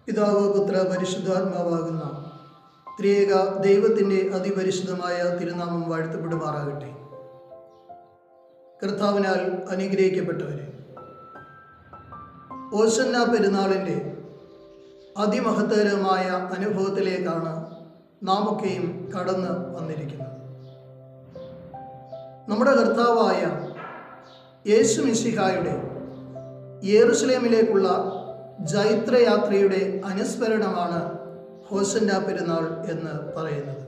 പിതാവ്, പുത്ര, പരിശുദ്ധാത്മാവാകുന്ന ത്രിയേക ദൈവത്തിൻ്റെ അതിപരിശുദ്ധമായ തിരുനാമം വാഴ്ത്തപ്പെടുമാറാകട്ടെ. കർത്താവിനാൽ അനുഗ്രഹിക്കപ്പെട്ടവരെ, ഓശന്ന പെരുന്നാളിൻ്റെ അതിമഹത്തരമായ അനുഭവത്തിലേക്കാണ് നാമൊക്കെയും കടന്ന് വന്നിരിക്കുന്നത്. നമ്മുടെ കർത്താവായ യേശു മിശിഹായുടെ യെരുശലേമിലേക്കുള്ള ജൈത്രയാത്രയുടെ അനുസ്മരണമാണ് ഹോസന്ന പെരുന്നാൾ എന്ന് പറയുന്നത്.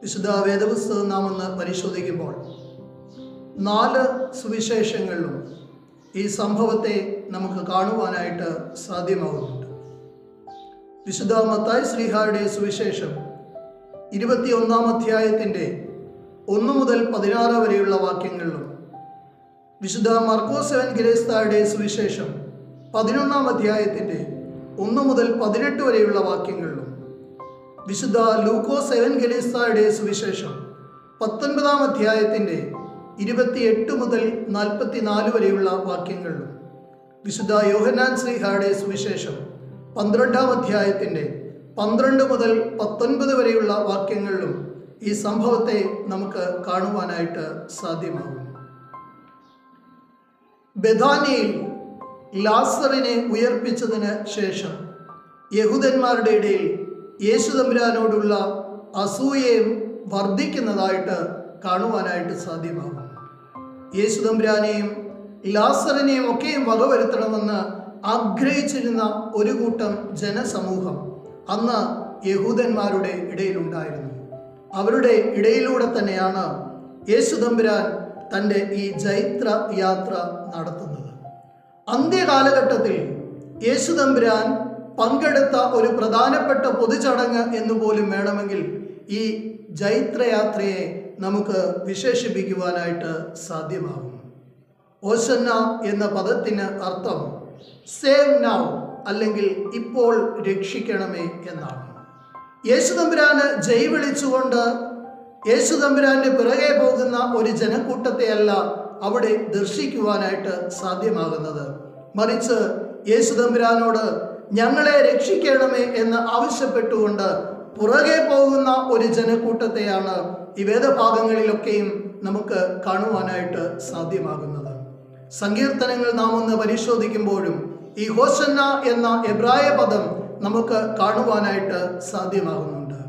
വിശുദ്ധ വേദപുസ്തകം നാം ഒന്ന് പരിശോധിക്കുമ്പോൾ 4 സുവിശേഷങ്ങളിലും ഈ സംഭവത്തെ നമുക്ക് കാണുവാനായിട്ട് സാധ്യമാകുന്നുണ്ട്. വിശുദ്ധ മത്തായി ശ്ലീഹായുടെ സുവിശേഷം 21-ാം അധ്യായത്തിൻ്റെ 1 മുതൽ 16 വരെയുള്ള വാക്യങ്ങളിലും, വിശുദ്ധ മർക്കോസ് എവൻഗേലിസ്തായുടെ സുവിശേഷം 11-ാം അധ്യായത്തിൻ്റെ 1 മുതൽ 18 വരെയുള്ള വാക്യങ്ങളിലും, വിശുദ്ധ ലൂക്കോസ് എവൻഗേലിസ്തായുടെ സുവിശേഷം 19-ാം അധ്യായത്തിൻ്റെ 28 മുതൽ 44 വരെയുള്ള വാക്യങ്ങളിലും, വിശുദ്ധ യോഹന്നാൻ ശ്ലീഹായുടെ സുവിശേഷം 12-ാം അധ്യായത്തിൻ്റെ 12 മുതൽ 19 വരെയുള്ള വാക്യങ്ങളിലും ഈ സംഭവത്തെ നമുക്ക് കാണുവാനായിട്ട് സാധ്യമാകും. ബെഥാനിയയിൽ ലാസറിനെ ഉയർപ്പിച്ചതിന് ശേഷം യഹൂദന്മാരുടെ ഇടയിൽ യേശു തമ്പുരാനോടുള്ള അസൂയയും വർദ്ധിക്കുന്നതായിട്ട് കാണുവാനായിട്ട് സാധ്യമാകും. യേശു തമ്പുരാനെയും ലാസറിനെയും ഒക്കെയും വകവരുത്തണമെന്ന് ആഗ്രഹിച്ചിരുന്ന ഒരു കൂട്ടം ജനസമൂഹം അന്ന് യഹൂദന്മാരുടെ ഇടയിലുണ്ടായിരുന്നു. അവരുടെ ഇടയിലൂടെ തന്നെയാണ് യേശു തമ്പുരാൻ തൻ്റെ ഈ ജൈത്ര യാത്ര നടത്തുന്നത്. അന്ത്യകാലഘട്ടത്തിൽ യേശു തമ്പുരാൻ പങ്കെടുത്ത ഒരു പ്രധാനപ്പെട്ട പൊതുചടങ്ങ് എന്ന് പോലും വേണമെങ്കിൽ ഈ ജൈത്രയാത്രയെ നമുക്ക് വിശേഷിപ്പിക്കുവാനായിട്ട് സാധ്യമാകും. ഓശന്ന എന്ന പദത്തിന് അർത്ഥം സേവ് നൗ, അല്ലെങ്കിൽ ഇപ്പോൾ രക്ഷിക്കണമേ എന്നാണ്. യേശു തമ്പുരാന് ജയ് വിളിച്ചുകൊണ്ട് യേശു തമ്പുരാന്റെ പിറകെ പോകുന്ന ഒരു ജനക്കൂട്ടത്തെയല്ല അവിടെ ദർശിക്കുവാനായിട്ട് സാധ്യമാകുന്നത്. മറിച്ച് യേശു തമ്പുരാനോട് ഞങ്ങളെ രക്ഷിക്കണമേ എന്ന് ആവശ്യപ്പെട്ടുകൊണ്ട് പുറകെ പോകുന്ന ഒരു ജനക്കൂട്ടത്തെയാണ് ഈ വേദഭാഗങ്ങളിലൊക്കെയും നമുക്ക് കാണുവാനായിട്ട് സാധ്യമാകുന്നത്. സങ്കീർത്തനങ്ങൾ നാം ഒന്ന് പരിശോധിക്കുമ്പോഴും ഈ ഹോസന്ന എന്ന എബ്രായ പദം നമുക്ക് കാണുവാനായിട്ട് സാധ്യമാകുന്നുണ്ട്.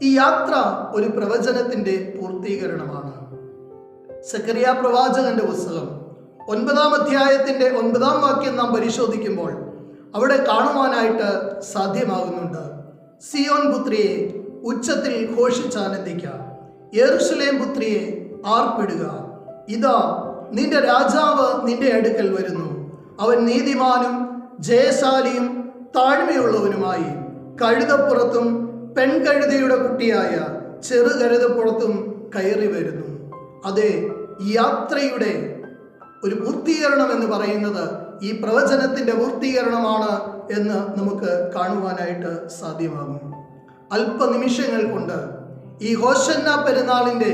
ഈ യാത്ര ഒരു പ്രവചനത്തിൻ്റെ പൂർത്തീകരണമാണ്. സക്കറിയ പ്രവാചകന്റെ പുസ്തകം 9-ാം അധ്യായത്തിൻ്റെ 9-ാം വാക്യം നാം പരിശോധിക്കുമ്പോൾ അവിടെ കാണുവാനായിട്ട് സാധ്യമാകുന്നുണ്ട്. സിയോൻ പുത്രിയെ ഉച്ചത്തിൽ ഘോഷിച്ചാനന്ദിക്ക, യെരുശലേം പുത്രിയെ ആർപ്പിടുക. ഇതാ നിന്റെ രാജാവ് നിന്റെ അടുക്കൽ വരുന്നു. അവൻ നീതിമാനും ജയശാലിയും താഴ്മയുള്ളവനുമായി കഴുതപ്പുറത്തും പെൺകഴുതയുടെ കുട്ടിയായ ചെറുകഴുതപ്പുറത്തും കയറി വരുന്നു. അതെ, യാത്രയുടെ ഒരു പൂർത്തീകരണം എന്ന് പറയുന്നത് ഈ പ്രവചനത്തിൻ്റെ പൂർത്തീകരണമാണ് എന്ന് നമുക്ക് കാണുവാനായിട്ട് സാധ്യമാകും. അല്പനിമിഷങ്ങൾ കൊണ്ട് ഈ ഹോശന്ന പെരുന്നാളിൻ്റെ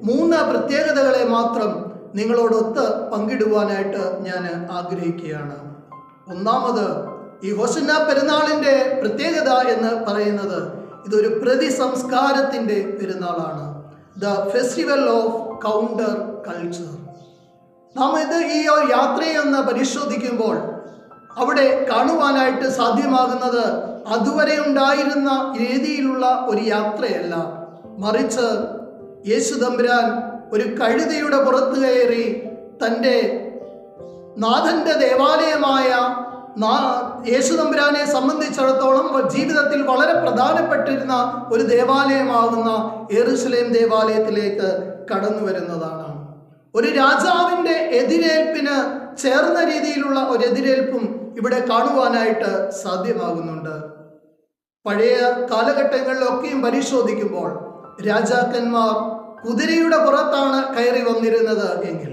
3 പ്രത്യേകതകളെ മാത്രം നിങ്ങളോടൊത്ത് പങ്കിടുവാനായിട്ട് ഞാൻ ആഗ്രഹിക്കുകയാണ്. ഒന്നാമത്, ഈ ഹോശന്ന പെരുന്നാളിൻ്റെ പ്രത്യേകത എന്ന് പറയുന്നത് ഇതൊരു പ്രതിസംസ്കാരത്തിൻ്റെ പെരുന്നാളാണ്. The festival of counter culture. നാം ഈ യാത്രയെ ഒന്ന് പരിശോധിക്കുമ്പോൾ അവിടെ കാണുവാനായിട്ട് സാധ്യമാകുന്നത് അതുവരെ ഉണ്ടായിരുന്ന രീതിയിലുള്ള ഒരു യാത്രയല്ല. മറിച്ച് യേശു തമ്പുരാൻ ഒരു കഴുതയുടെ പുറത്ത് കയറി തൻ്റെ നാഥൻ്റെ ദേവാലയമായ യേശു തമ്പുരാനെ സംബന്ധിച്ചിടത്തോളം ജീവിതത്തിൽ വളരെ പ്രധാനപ്പെട്ടിരുന്ന ഒരു ദേവാലയമാകുന്ന യെരുശലേം ദേവാലയത്തിലേക്ക് കടന്നു വരുന്നതാണ്. ഒരു രാജാവിൻ്റെ എതിരേൽപ്പിന് ചേർന്ന രീതിയിലുള്ള ഒരു എതിരേൽപ്പും ഇവിടെ കാണുവാനായിട്ട് സാധ്യമാകുന്നുണ്ട്. പഴയ കാലഘട്ടങ്ങളിലൊക്കെയും പരിശോധിക്കുമ്പോൾ രാജാക്കന്മാർ കുതിരയുടെ പുറത്താണ് കയറി വന്നിരുന്നത് എങ്കിൽ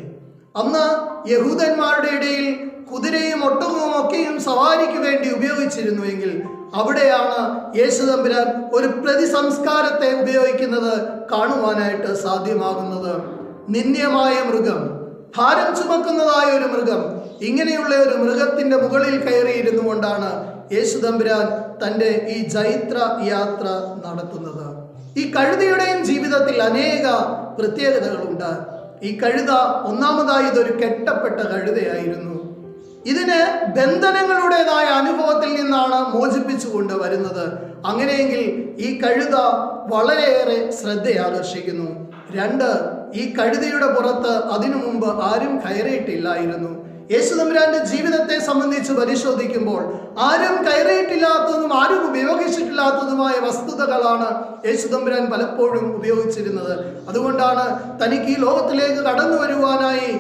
അന്ന് യഹൂദന്മാരുടെ ഇടയിൽ കുതിരയും ഒട്ടകവും ഒക്കെയും സവാരിക്ക് വേണ്ടി ഉപയോഗിച്ചിരുന്നുവെങ്കിൽ അവിടെയാണ് യേശു തമ്പുരാൻ ഒരു പ്രതിസംസ്കാരത്തെ ഉപയോഗിക്കുന്നത് കാണുവാനായിട്ട് സാധ്യമാകുന്നത്. നിന്ദ്യമായ മൃഗം, ഭാരം ചുമക്കുന്നതായ ഒരു മൃഗം, ഇങ്ങനെയുള്ള ഒരു മൃഗത്തിന്റെ മുകളിൽ കയറിയിരുന്നു കൊണ്ടാണ് യേശു തമ്പുരാൻ തൻ്റെ ഈ ജൈത്ര യാത്ര നടത്തുന്നത്. ഈ കഴുതയുടെയും ജീവിതത്തിൽ അനേക പ്രത്യേകതകളുണ്ട്. ഈ കഴുത ഒന്നാമതായി ഇതൊരു കെട്ടപ്പെട്ട കഴുതയായിരുന്നു. ഇതിന് ബന്ധനങ്ങളുടേതായ അനുഭവത്തിൽ നിന്നാണ് മോചിപ്പിച്ചുകൊണ്ട് വരുന്നത്. അങ്ങനെയെങ്കിൽ ഈ കഴുത വളരെയേറെ ശ്രദ്ധയാകർഷിക്കുന്നു. 2, ഈ കഴുതയുടെ പുറത്ത് അതിനു മുമ്പ് ആരും കയറിയിട്ടില്ലായിരുന്നു. യേശു തമ്പുരാന്റെ ജീവിതത്തെ സംബന്ധിച്ച് പരിശോധിക്കുമ്പോൾ ആരും കയറിയിട്ടില്ലാത്തതും ആരും ഉപയോഗിച്ചിട്ടില്ലാത്തതുമായ വസ്തുതകളാണ് യേശു തമ്പുരാൻ പലപ്പോഴും ഉപയോഗിച്ചിരുന്നത്. അതുകൊണ്ടാണ് തനിക്ക് ഈ ലോകത്തിലേക്ക് കടന്നു വരുവാനായി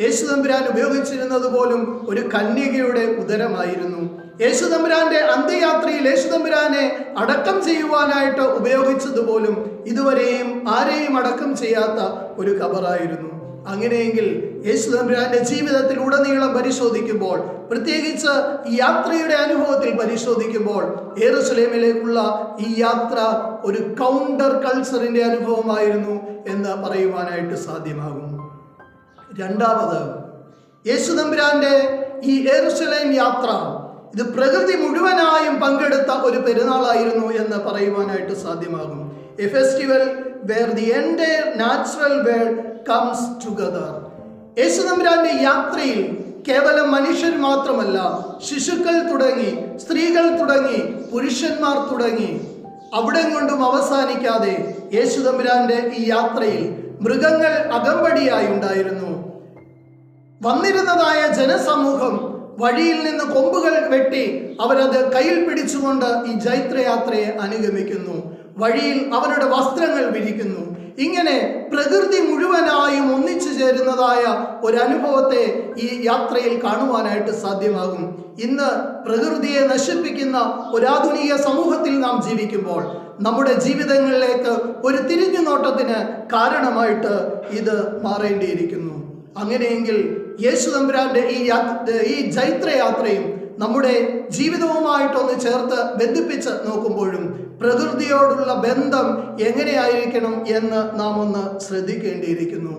യേശു തമ്പുരാൻ ഉപയോഗിച്ചിരുന്നത് പോലും ഒരു കന്യകയുടെ ഉദരമായിരുന്നു. യേശു തമ്പുരാന്റെ അന്ത്യയാത്രയിൽ യേശു തമ്പുരാനെ അടക്കം ചെയ്യുവാനായിട്ട് ഉപയോഗിച്ചതുപോലും ഇതുവരെയും ആരെയും അടക്കം ചെയ്യാത്ത ഒരു ഖബറായിരുന്നു. അങ്ങനെയെങ്കിൽ യേശു തമ്പുരാന്റെ ജീവിതത്തിൽ ഉടനീളം പരിശോധിക്കുമ്പോൾ, പ്രത്യേകിച്ച് ഈ യാത്രയുടെ അനുഭവത്തിൽ പരിശോധിക്കുമ്പോൾ, യെരൂശലേമിലേക്കുള്ള ഈ യാത്ര ഒരു കൗണ്ടർ കൾച്ചറിന്റെ അനുഭവമായിരുന്നു എന്ന് പറയുവാനായിട്ട് സാധ്യമാകും. 2, യേശു തമ്പുരാന്റെ ഈ യെരൂശലേം യാത്ര ഇത് പ്രകൃതി മുഴുവനായും പങ്കെടുത്ത ഒരു പെരുന്നാളായിരുന്നു എന്ന് പറയുവാനായിട്ട് സാധ്യമാകും. A festival where the entire natural world comes together. Yeshu തമ്പുരാന്റെ യാത്രയിൽ കേവലം മനുഷ്യർ മാത്രമല്ല, ശിശുക്കൾ തുടങ്ങി, സ്ത്രീകൾ തുടങ്ങി, പുരുഷന്മാർ തുടങ്ങി, അവിടെ കൊണ്ടും അവസാനിക്കാതെ യേശു തമ്പുരാന്റെ ഈ യാത്രയിൽ മൃഗങ്ങൾ അകമ്പടിയായി ഉണ്ടായിരുന്നു. വന്നിരുന്നതായ ജനസമൂഹം വഴിയിൽ നിന്ന് കൊമ്പുകൾ വെട്ടി അവരത് കയ്യിൽ പിടിച്ചുകൊണ്ട് ഈ ജൈത്രയാത്രയെ അനുഗമിക്കുന്നു. വഴിയിൽ അവരുടെ വസ്ത്രങ്ങൾ വിരിക്കുന്നു. ഇങ്ങനെ പ്രകൃതി മുഴുവനായും ഒന്നിച്ചു ചേരുന്നതായ ഒരനുഭവത്തെ ഈ യാത്രയിൽ കാണുവാനായിട്ട് സാധ്യമാകും. ഇന്ന് പ്രകൃതിയെ നശിപ്പിക്കുന്ന ഒരാധുനിക സമൂഹത്തിൽ നാം ജീവിക്കുമ്പോൾ നമ്മുടെ ജീവിതങ്ങളിലേക്ക് ഒരു തിരിഞ്ഞുനോട്ടത്തിന് കാരണമായിട്ട് ഇത് മാറേണ്ടിയിരിക്കുന്നു. അങ്ങനെയെങ്കിൽ യേശു തമ്പുരാന്റെ ഈ ജൈത്രയാത്രയും നമ്മുടെ ജീവിതവുമായിട്ടൊന്ന് ചേർത്ത് ബന്ധിപ്പിച്ച് നോക്കുമ്പോഴും പ്രകൃതിയോടുള്ള ബന്ധം എങ്ങനെയായിരിക്കണം എന്ന് നാം ഒന്ന് ശ്രദ്ധിക്കേണ്ടിയിരിക്കുന്നു.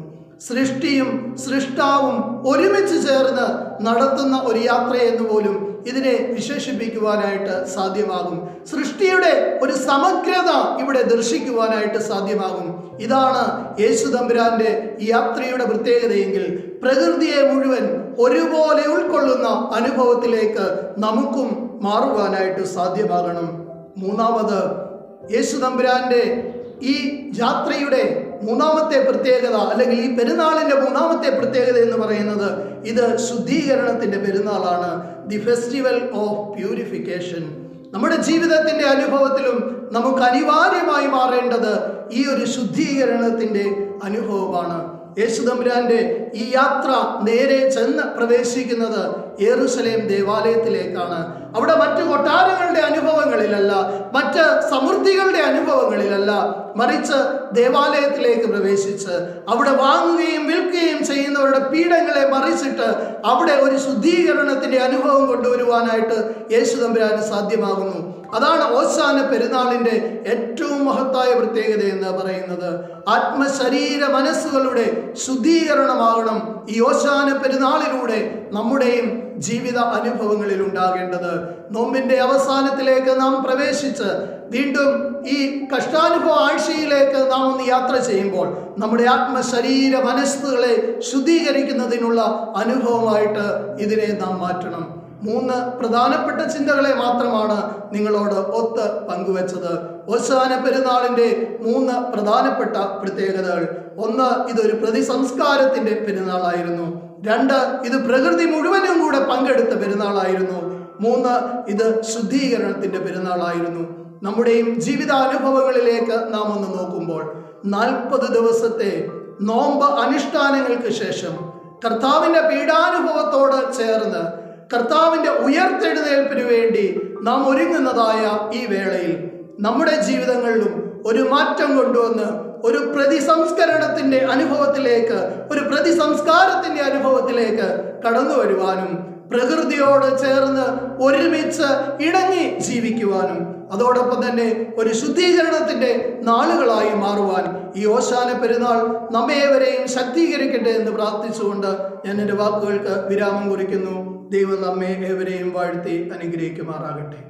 സൃഷ്ടിയും സൃഷ്ടാവും ഒരുമിച്ച് ചേർന്ന് നടത്തുന്ന ഒരു യാത്രയെന്ന് പോലും ഇതിനെ വിശേഷിപ്പിക്കുവാനായിട്ട് സാധ്യമാകും. സൃഷ്ടിയുടെ ഒരു സമഗ്രത ഇവിടെ ദർശിക്കുവാനായിട്ട് സാധ്യമാകും. ഇതാണ് യേശു തമ്പുരാന്റെ ഈ യാത്രയുടെ പ്രത്യേകതയെങ്കിൽ പ്രകൃതിയെ മുഴുവൻ ഒരുപോലെ ഉൾക്കൊള്ളുന്ന അനുഭവത്തിലേക്ക് നമുക്കും മാറുവാനായിട്ട് സാധ്യമാകണം. 3, യേശു തമ്പുരാന്റെ ഈ യാത്രയുടെ 3ാമത്തെ പ്രത്യേകത, അല്ലെങ്കിൽ ഈ പെരുന്നാളിന്റെ 3ാമത്തെ പ്രത്യേകത എന്ന് പറയുന്നത് ഇത് ശുദ്ധീകരണത്തിന്റെ പെരുന്നാളാണ്. The festival of purification. നമ്മുടെ ജീവിതത്തിന്റെ അനുഭവത്തിലും നമുക്ക് അനിവാര്യമായി മാറേണ്ടത് ഈ ഒരു ശുദ്ധീകരണത്തിന്റെ അനുഭവമാണ്. യേശു തമ്പുരാന്റെ ഈ യാത്ര നേരെ ചെന്ന് പ്രവേശിക്കുന്നത് യെരൂശലേം ദേവാലയത്തിലേക്കാണ്. അവിടെ മറ്റു കൊട്ടാരങ്ങളുടെ അനുഭവങ്ങളിലല്ല, മറ്റ് സമൃദ്ധികളുടെ അനുഭവങ്ങളിലല്ല, മറിച്ച് ദേവാലയത്തിലേക്ക് പ്രവേശിച്ച് അവിടെ വാങ്ങുകയും വിൽക്കുകയും ചെയ്യുന്നവരുടെ പീഠങ്ങളെ മറിച്ചിട്ട് അവിടെ ഒരു ശുദ്ധീകരണത്തിന്റെ അനുഭവം കൊണ്ടുവരുവാനായിട്ട് യേശു തമ്പുരാന് സാധ്യമാകുന്നു. അതാണ് ഓശാന പെരുന്നാളിന്റെ ഏറ്റവും മഹത്തായ പ്രത്യേകത എന്ന് പറയുന്നത്. ആത്മശരീര മനസ്സുകളുടെ ശുദ്ധീകരണമാകണം ഈ ഓശാന പെരുന്നാളിലൂടെ നമ്മുടെയും ജീവിത അനുഭവങ്ങളിൽ ഉണ്ടാകേണ്ടത്. നോമ്പിന്റെ അവസാനത്തിലേക്ക് നാം പ്രവേശിച്ച് വീണ്ടും ഈ കഷ്ടാനുഭവ ആഴ്ചയിലേക്ക് നാം ഒന്ന് യാത്ര ചെയ്യുമ്പോൾ നമ്മുടെ ആത്മശരീര മനസ്സുകളെ ശുദ്ധീകരിക്കുന്നതിനുള്ള അനുഭവമായിട്ട് ഇതിനെ നാം മാറ്റണം. 3 പ്രധാനപ്പെട്ട ചിന്തകളെ മാത്രമാണ് നിങ്ങളോട് ഒത്ത് പങ്കുവച്ചത്. ഓശാന പെരുന്നാളിന്റെ 3 പ്രധാനപ്പെട്ട പ്രത്യേകതകൾ. 1, ഇതൊരു പ്രതിസംസ്കാരത്തിന്റെ പെരുന്നാളായിരുന്നു. 2, ഇത് പ്രകൃതി മുഴുവനും കൂടെ പങ്കെടുത്ത പെരുന്നാളായിരുന്നു. 3, ഇത് ശുദ്ധീകരണത്തിന്റെ പെരുന്നാളായിരുന്നു. നമ്മുടെയും ജീവിതാനുഭവങ്ങളിലേക്ക് നാം ഒന്ന് നോക്കുമ്പോൾ 40 ദിവസത്തെ നോമ്പ് അനുഷ്ഠാനങ്ങൾക്ക് ശേഷം കർത്താവിന്റെ പീഡാനുഭവത്തോട് ചേർന്ന് കർത്താവിന്റെ ഉയർത്തെഴുന്നേൽപ്പിന് വേണ്ടി നാം ഒരുങ്ങുന്നതായ ഈ വേളയിൽ നമ്മുടെ ജീവിതങ്ങളിലും ഒരു മാറ്റം കൊണ്ടുവന്ന് ഒരു പ്രതിസംസ്കരണത്തിന്റെ അനുഭവത്തിലേക്ക്, ഒരു പ്രതിസംസ്കാരത്തിന്റെ അനുഭവത്തിലേക്ക് കടന്നു വരുവാനും പ്രകൃതിയോട് ചേർന്ന് ഒരുമിച്ച് ഇണങ്ങി ജീവിക്കുവാനും അതോടൊപ്പം തന്നെ ഒരു ശുദ്ധീകരണത്തിന്റെ നാളുകളായി മാറുവാൻ ഈ ഓശാന പെരുന്നാൾ നമ്മേവരെയും ശക്തീകരിക്കട്ടെ എന്ന് പ്രാർത്ഥിച്ചുകൊണ്ട് ഞാൻ എൻ്റെ വാക്കുകൾക്ക് വിരാമം കുറിക്കുന്നു. ദൈവം നമ്മെ ഏവരെയും വാഴ്ത്തി അനുഗ്രഹിക്കുമാറാകട്ടെ.